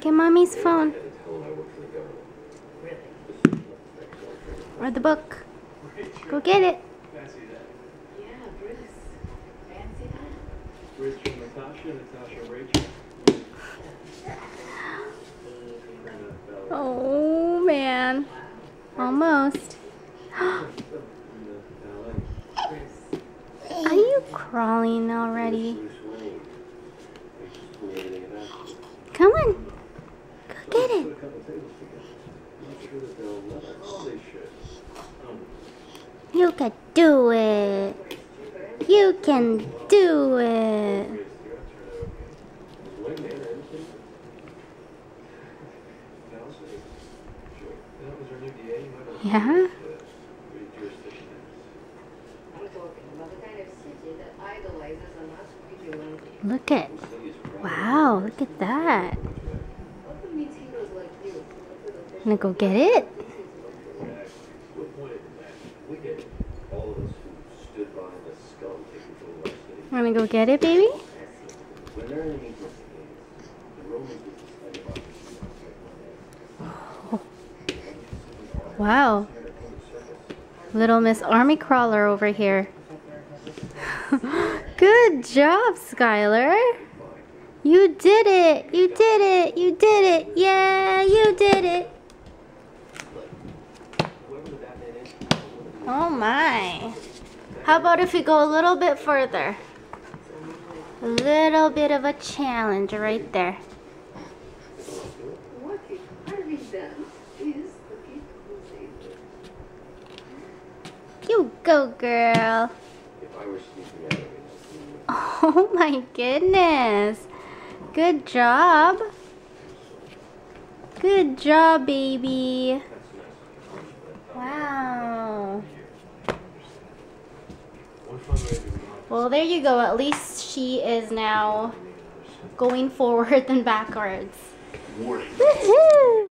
at mommy's phone. Or the book. Go get it. Oh man. Almost. Are you crawling already? Come on. Go get it. You can do it. You can do it. Yeah? Look at, wow, look at that. Gonna go get it? Wanna go get it, baby? Oh. Wow. Little Miss Army Crawler over here. Good job, Skylar. You did it. You did it. You did it. Yeah, you did it. Oh my. How about if we go a little bit further? A little bit of a challenge right there. You go, girl. Oh my goodness. Good job. Good job, baby. Wow. Well, there you go. At least she is now going forward and backwards. Woohoo!